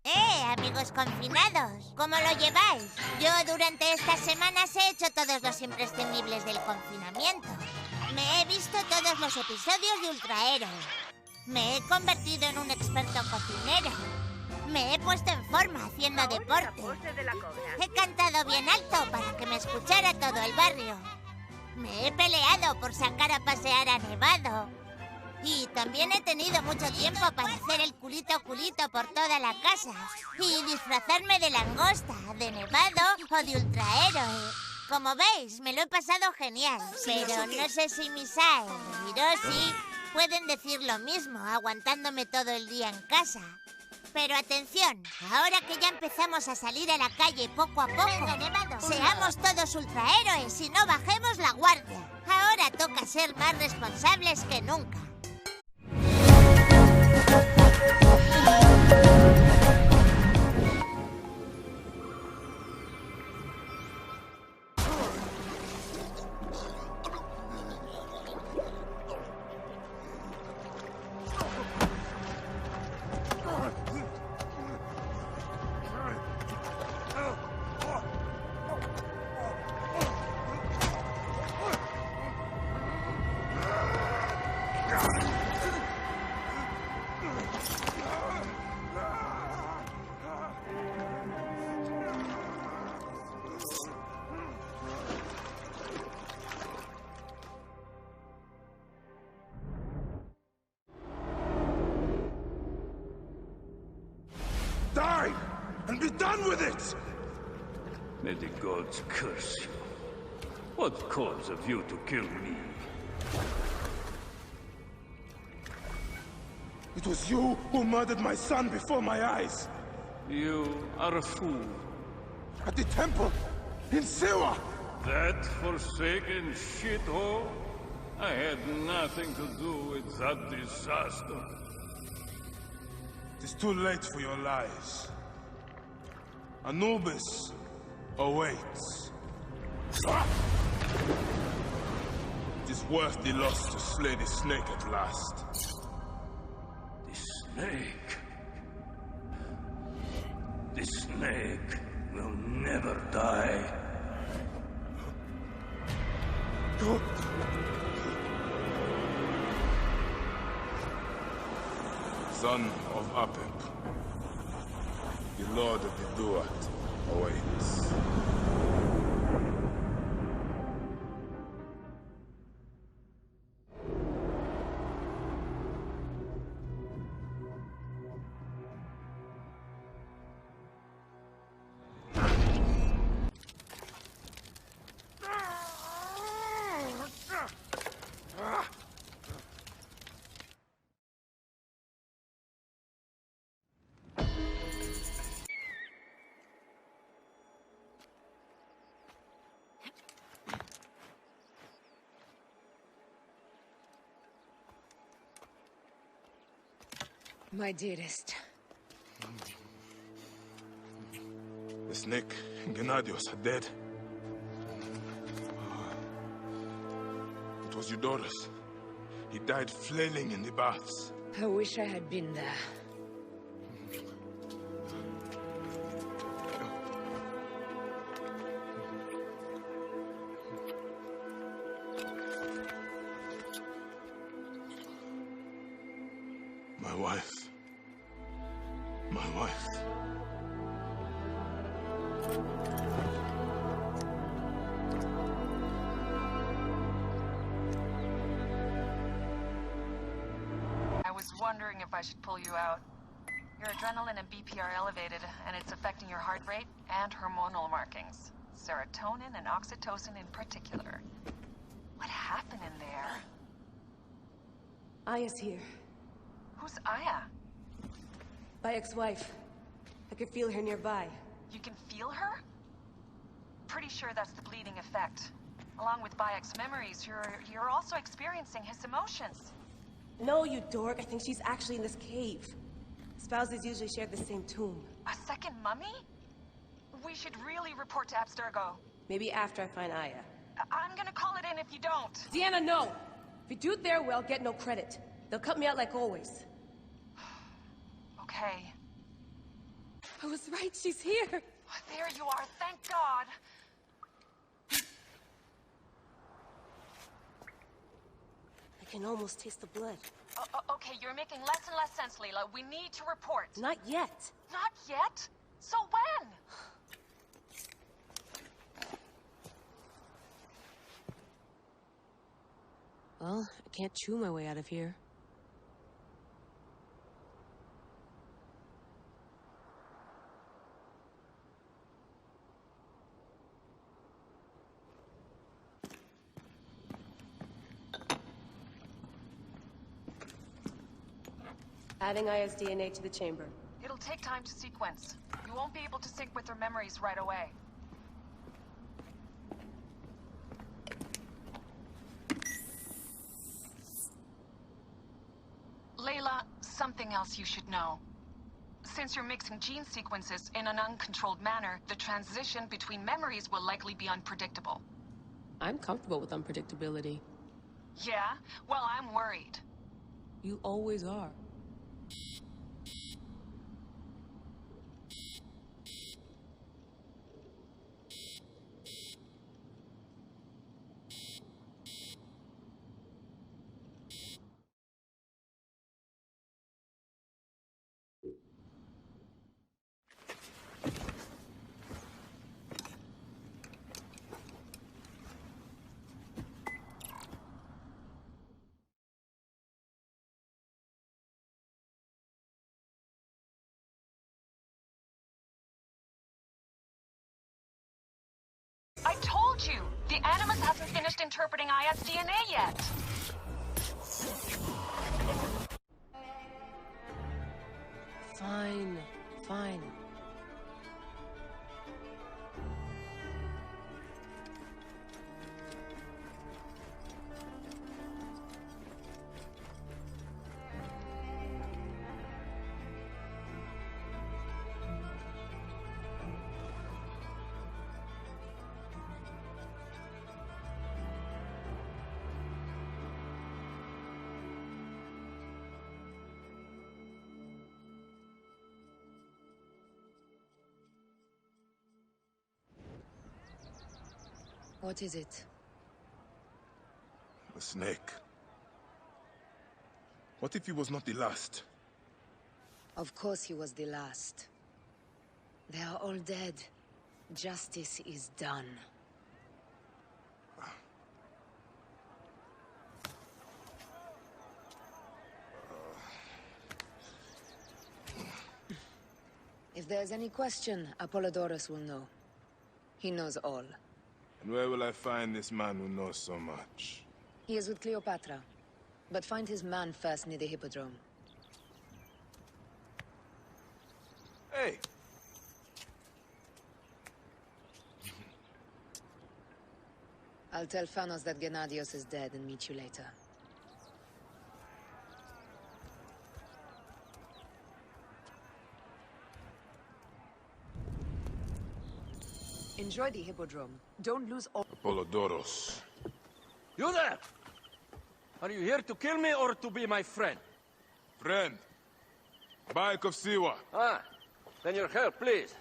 Amigos confinados, ¿cómo lo lleváis? Yo durante estas semanas he hecho todos los imprescindibles del confinamiento. Me he visto todos los episodios de Ultrahéroe. Me he convertido en un experto cocinero. Me he puesto en forma haciendo deporte. He cantado bien alto para que me escuchara todo el barrio. Me he peleado por sacar a pasear a Nevado. Y también he tenido mucho tiempo para hacer el culito por toda la casa. Y disfrazarme de langosta, de Nevado o de Ultrahéroe. Como veis, me lo he pasado genial. Pero no sé si Misael y Hiroshi pueden decir lo mismo, aguantándome todo el día en casa. Pero atención, ahora que ya empezamos a salir a la calle poco a poco, seamos todos ultrahéroes y no bajemos la guardia. Ahora toca ser más responsables que nunca. Die! And be done with it! May the gods curse you. What cause have you to kill me? It was you who murdered my son before my eyes! You are a fool. At the temple! In Siwa! That forsaken shithole? I had nothing to do with that disaster. It is too late for your lies. Anubis awaits. It is worth the loss to slay the snake at last. The snake? The snake will never die. Son of Apep, the Lord of the Duat awaits. My dearest. The snake and Gennadios are dead. It was Eudorus. He died flailing in the baths. I wish I had been there. My wife. My wife. I was wondering if I should pull you out. Your adrenaline and BP are elevated, and it's affecting your heart rate and hormonal markings. Serotonin and oxytocin in particular. What happened in there? Aya's here. Who's Aya? My ex-wife. I could feel her nearby. You can feel her? Pretty sure that's the bleeding effect. Along with Bayek's memories, you're also experiencing his emotions. No, you dork. I think she's actually in this cave. Spouses usually share the same tomb. A second mummy? We should really report to Abstergo. Maybe after I find Aya. I'm gonna call it in if you don't. Deanna, no! If you do it their way, I'll get no credit. They'll cut me out like always. Okay. I was right, she's here. Oh, there you are, thank God. I can almost taste the blood. Okay, you're making less and less sense, Layla. We need to report. Not yet. Not yet? So when? Well, I can't chew my way out of here. Adding ISDNA to the chamber. It'll take time to sequence. You won't be able to sync with their memories right away. Layla, something else you should know. Since you're mixing gene sequences in an uncontrolled manner, the transition between memories will likely be unpredictable. I'm comfortable with unpredictability. Yeah? Well, I'm worried. You always are. I told you! The Animus hasn't finished interpreting ISDNA yet! Fine, fine. What is it? A snake. What if he was not the last? Of course he was the last. They are all dead. Justice is done. If there's any question, Apollodorus will know. He knows all. And where will I find this man who knows so much? He is with Cleopatra. But find his man first near the Hippodrome. Hey! I'll tell Phanos that Gennadios is dead and meet you later. Enjoy the Hippodrome. Don't lose all— Apollodorus. You there! Are you here to kill me or to be my friend? Friend. Bike of Siwa. Ah, then your help, please.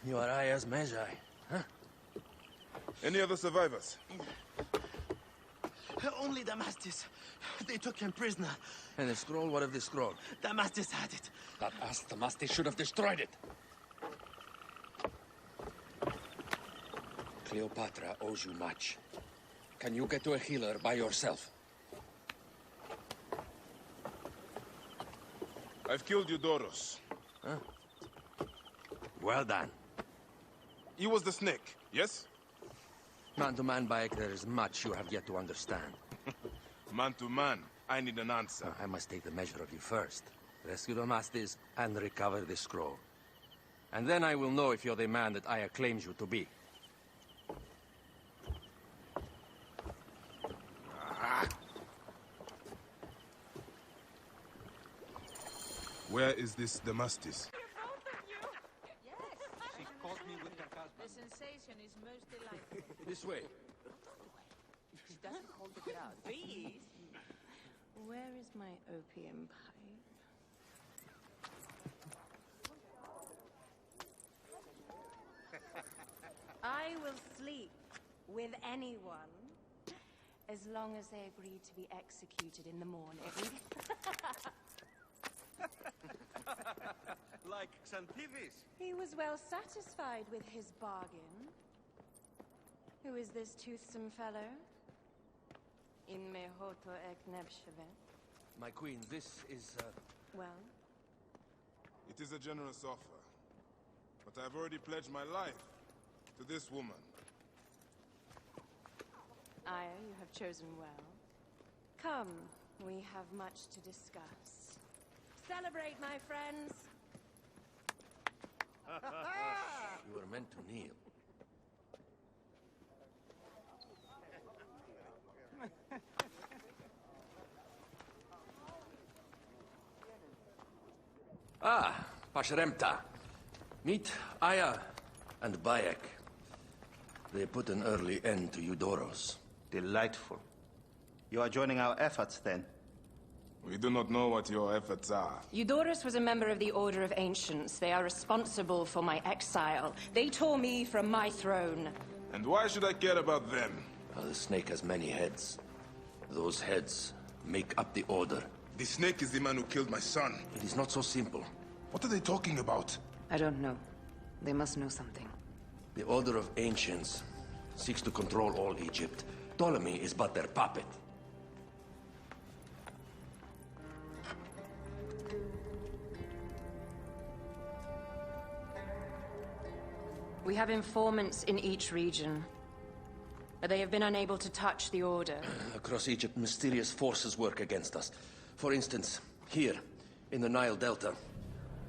You are Aya's Magi, huh? Any other survivors? Only Damastis. They took him prisoner. And the scroll, what of the scroll? Damastis had it. That ass Damastis should have destroyed it. Cleopatra owes you much. Can you get to a healer by yourself? I've killed Eudoros. Huh? Well done. He was the snake, yes? Man to man, Bayek, there is much you have yet to understand. Man to man, I need an answer. I must take the measure of you first. Rescue Damastis and recover the scroll. And then I will know if you're the man that Aya claims you to be. Where is this Damastis? The sensation is most delightful. This way. She doesn't hold the crowd. Please. Where is my opium pipe? with anyone. As long as they agreed to be executed in the morning. Like Xantivis. He was well satisfied with his bargain. Who is this toothsome fellow? In mehoto ek nebsheve. My queen, this is, Well? It is a generous offer. But I've already pledged my life to this woman. Aya, you have chosen well. Come, we have much to discuss. Celebrate, my friends! you were meant to kneel. Pashremta. Meet Aya and Bayek. They put an early end to Eudoros. Delightful. You are joining our efforts, then? We do not know what your efforts are. Eudoros was a member of the Order of Ancients. They are responsible for my exile. They tore me from my throne. And why should I care about them? The snake has many heads. Those heads make up the Order. The snake is the man who killed my son. It is not so simple. What are they talking about? I don't know. They must know something. The Order of Ancients seeks to control all Egypt. Ptolemy is but their puppet. We have informants in each region, but they have been unable to touch the Order. Across Egypt, mysterious forces work against us. For instance, here, in the Nile Delta,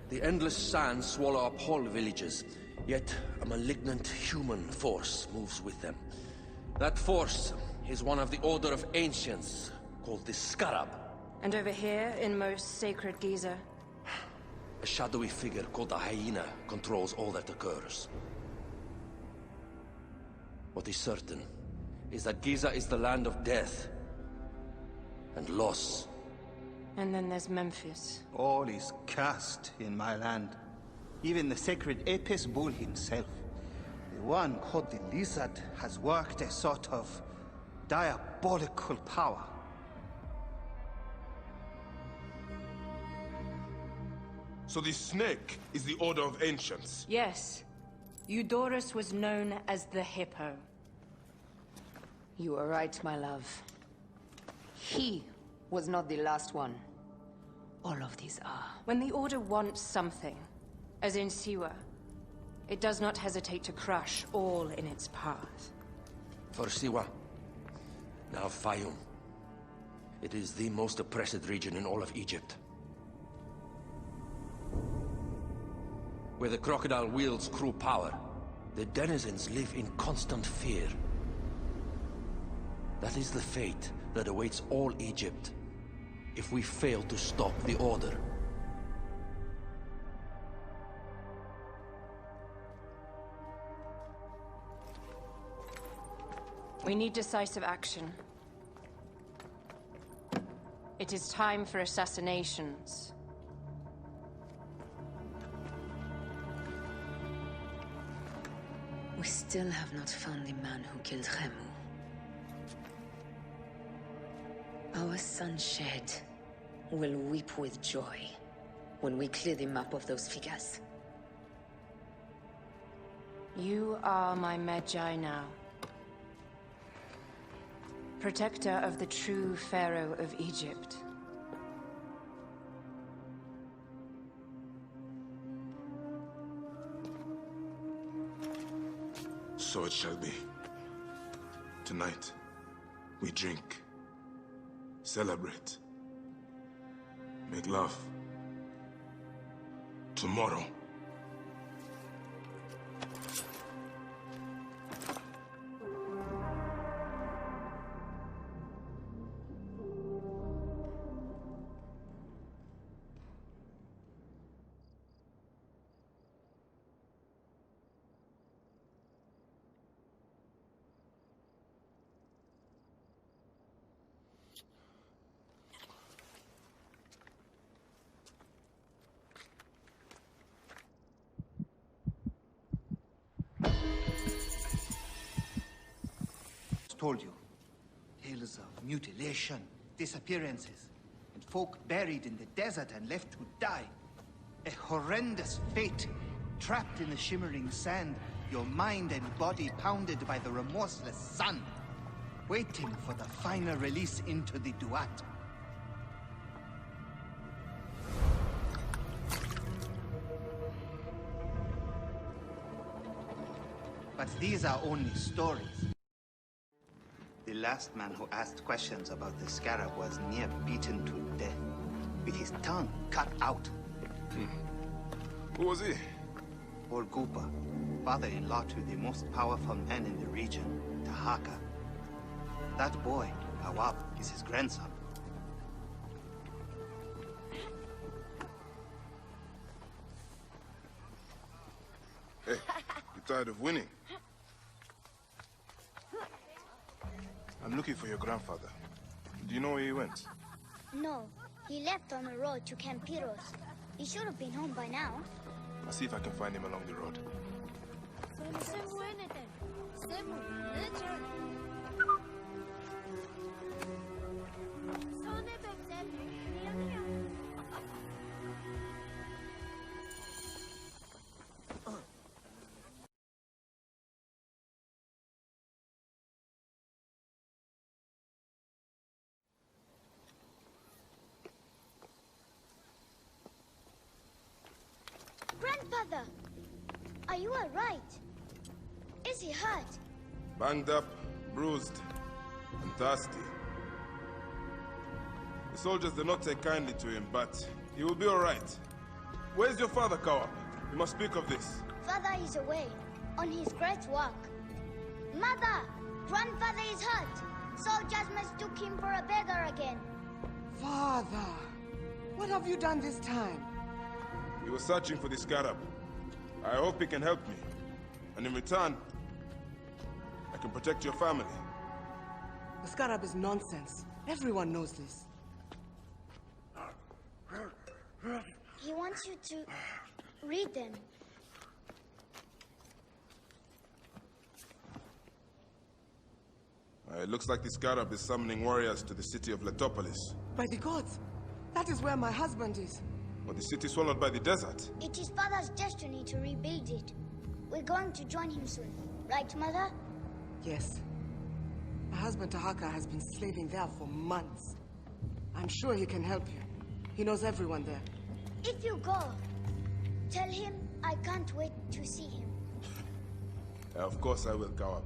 the endless sands swallow up whole villages, yet a malignant human force moves with them. That force is one of the Order of Ancients, called the Scarab. And over here, in most sacred Giza? A shadowy figure called the Hyena controls all that occurs. What is certain is that Giza is the land of death and loss. And then there's Memphis. All is cursed in my land. Even the sacred Apis bull himself. The one called the Lizard has worked a sort of diabolical power. So the snake is the Order of Ancients? Yes. Eudoros was known as the Hippo. You are right, my love. He was not the last one. All of these are. When the Order wants something, as in Siwa, it does not hesitate to crush all in its path. For Siwa, now Fayum. It is the most oppressed region in all of Egypt. Where the crocodile wields cruel power, the denizens live in constant fear. That is the fate that awaits all Egypt if we fail to stop the Order. We need decisive action. It is time for assassinations. We still have not found the man who killed Khemu. Our son Shed will weep with joy when we clear the map of those figures. You are my Magi now. Protector of the true Pharaoh of Egypt. So it shall be. Tonight, we drink, celebrate, make love. Tomorrow, told you. Tales of mutilation, disappearances, and folk buried in the desert and left to die. A horrendous fate, trapped in the shimmering sand, your mind and body pounded by the remorseless sun, waiting for the final release into the duat. But these are only stories. The last man who asked questions about the scarab was near beaten to death, with his tongue cut out. Who was he? Orgupa, father-in-law to the most powerful man in the region, Tahaka. That boy, Kawab, is his grandson. Hey, you tired of winning? I'm looking for your grandfather. Do you know where he went? No, he left on the road to Campiros. He should have been home by now. I'll see if I can find him along the road. Grandfather, are you all right? Is he hurt? Banged up, bruised, and thirsty. The soldiers did not take kindly to him, but he will be all right. Where's your father, Kawab? We must speak of this. Father is away, on his great work. Mother, grandfather is hurt. Soldiers mistook him for a beggar again. Father, what have you done this time? He was searching for the scarab. I hope he can help me. And in return, I can protect your family. The scarab is nonsense. Everyone knows this. He wants you to read them. It looks like the scarab is summoning warriors to the city of Letopolis. By the gods! That is where my husband is. But the city swallowed by the desert. It is Father's destiny to rebuild it. We're going to join him soon. Right, Mother? Yes. My husband Tahaka has been slaving there for months. I'm sure he can help you. He knows everyone there. If you go, tell him I can't wait to see him. Of course I will, Kawab.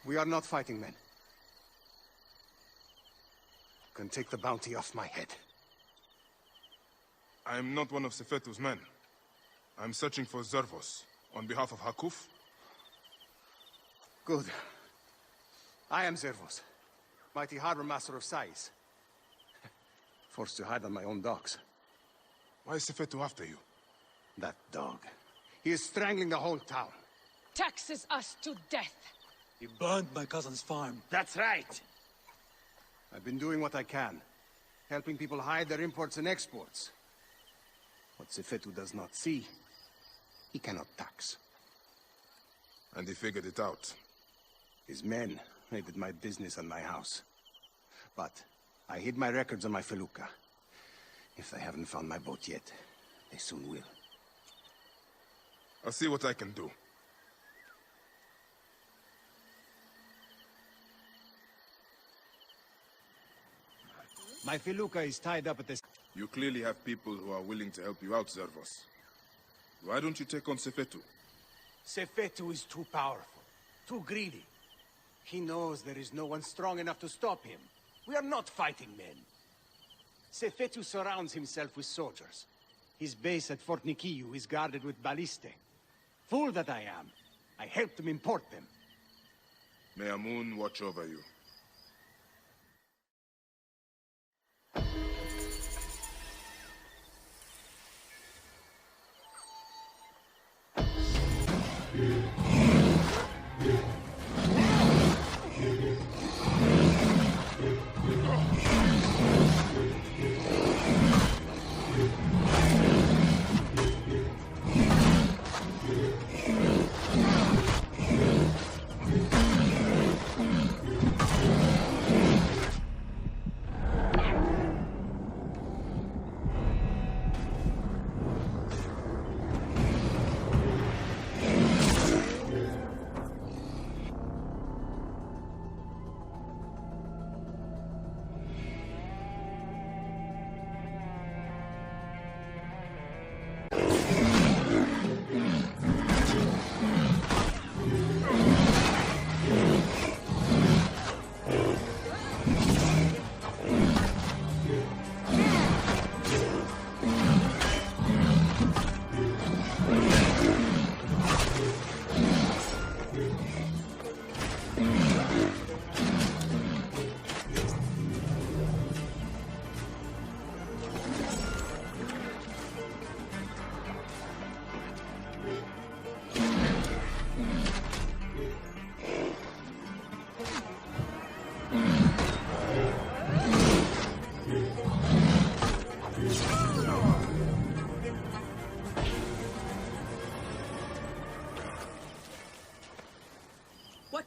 We are not fighting men. You can take the bounty off my head. I am not one of Sefetu's men. I'm searching for Zervos, on behalf of Hakuf. Good. I am Zervos, mighty harbor master of Sais. Forced to hide on my own docks. Why is Sefetu after you? That dog. He is strangling the whole town. Taxes us to death. He burned my cousin's farm. That's right. I've been doing what I can, helping people hide their imports and exports. What Sefetu does not see, he cannot tax. And he figured it out. His men raided my business and my house. But I hid my records on my felucca. If they haven't found my boat yet, they soon will. I'll see what I can do. My felucca is tied up at this... You clearly have people who are willing to help you out, Zervos. Why don't you take on Sefetu? Sefetu is too powerful, too greedy. He knows there is no one strong enough to stop him. We are not fighting men. Sefetu surrounds himself with soldiers. His base at Fort Nikiu is guarded with balliste. Fool that I am, I helped him import them. May Amun watch over you.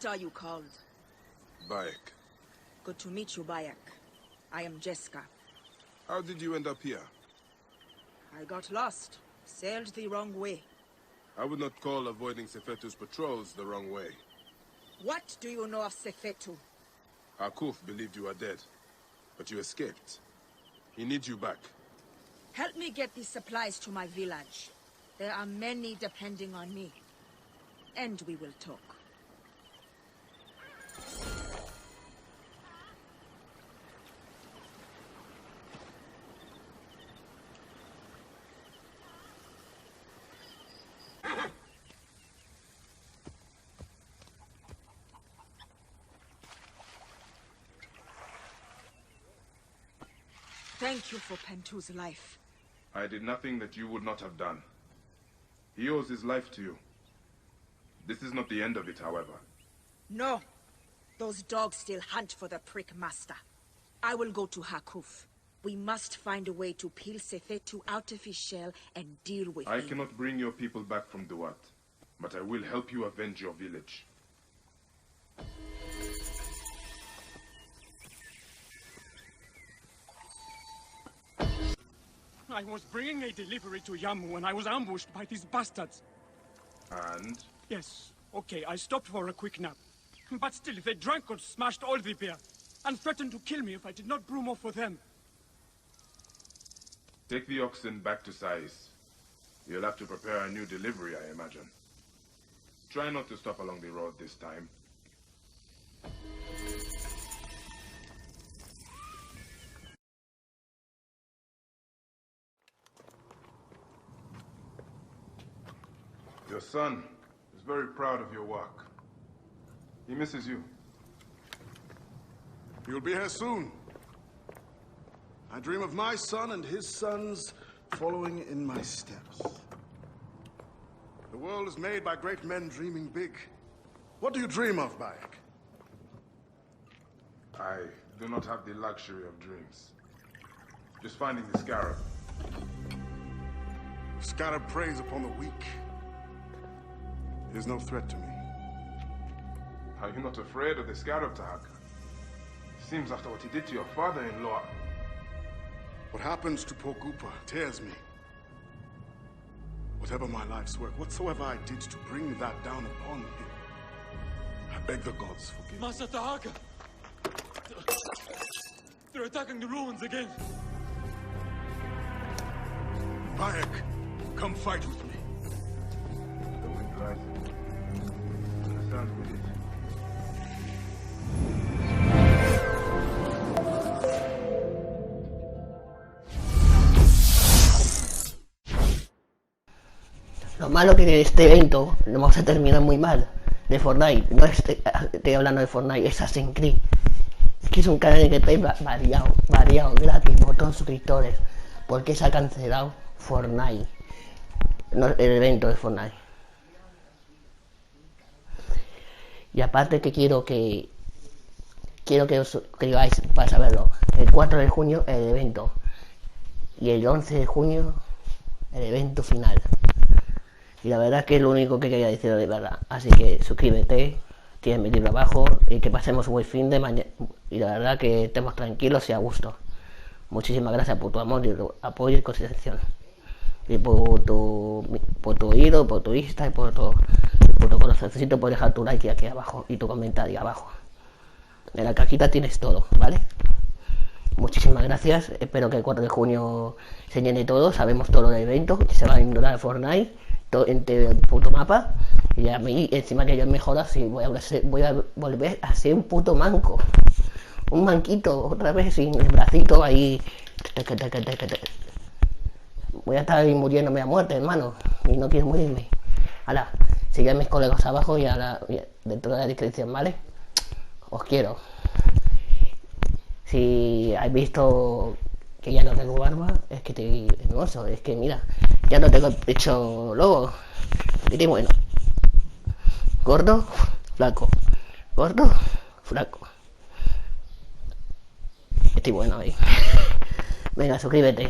What are you called? Bayek. Good to meet you, Bayek. I am Jessica. How did you end up here? I got lost. Sailed the wrong way. I would not call avoiding Sefetu's patrols the wrong way. What do you know of Sefetu? Akuf believed you were dead, but you escaped. He needs you back. Help me get these supplies to my village. There are many depending on me. And we will talk. Thank you for Pentu's life. I did nothing that you would not have done. He owes his life to you. This is not the end of it, however. No. Those dogs still hunt for the prick master. I will go to Hakuf. We must find a way to peel Sefetu out of his shell and deal with him. I cannot bring your people back from Duat, but I will help you avenge your village. I was bringing a delivery to Yamu when I was ambushed by these bastards. And? Yes, okay, I stopped for a quick nap. But still, they drank or smashed all the beer, and threatened to kill me if I did not brew more for them. Take the oxen back to Sais. You'll have to prepare a new delivery, I imagine. Try not to stop along the road this time. Your son is very proud of your work. He misses you. You'll be here soon. I dream of my son and his sons following in my steps. The world is made by great men dreaming big. What do you dream of, Bayek? I do not have the luxury of dreams. Just finding the scarab. The scarab preys upon the weak. He is no threat to me. Are you not afraid of the scarab, Tahaka? Seems after what he did to your father-in-law. What happens to poor Gupa tears me. Whatever my life's work, whatsoever I did to bring that down upon him, I beg the gods forgive me. Master Tahaka! They're attacking the ruins again. Bayek, come fight with me. The wind rises. The sound with it. Lo malo que de este evento lo vamos a terminar muy mal. De Fortnite, no estoy hablando de Fortnite, es Assassin's Creed. Es que es un canal de gameplay variado, gratis, botón suscriptores. Porque se ha cancelado Fortnite, no, el evento de Fortnite. Y aparte que quiero que os suscribáis para saberlo. El 4 de junio el evento. Y el 11 de junio el evento final. Y la verdad que es lo único que quería decir de verdad. Así que suscríbete, tienes mi libro abajo y que pasemos un buen fin de mañana. Y la verdad que estemos tranquilos y a gusto. Muchísimas gracias por tu amor y tu apoyo y consideración. Y por tu oído, por tu Insta y por tu corazoncito, por dejar tu like aquí abajo y tu comentario abajo. En la cajita tienes todo, ¿vale? Muchísimas gracias. Espero que el 4 de junio se llene todo. Sabemos todo del evento. Que se va a ignorar Fortnite. Entre el puto mapa. Y a mí, encima que yo mejoro así, voy a volver a ser un puto manco. Un manquito, otra vez sin el bracito ahí. Voy a estar ahí muriéndome a muerte, hermano. Y no quiero morirme. Hala, sigue a mis colegas abajo y dentro de la descripción, ¿vale? Os quiero. Si habéis visto que ya no tengo barba, es que estoy hermoso. Es que mira, ya no tengo el pecho lobo. Estoy bueno. Gordo, flaco. Gordo, flaco. Estoy bueno ahí. Venga, suscríbete.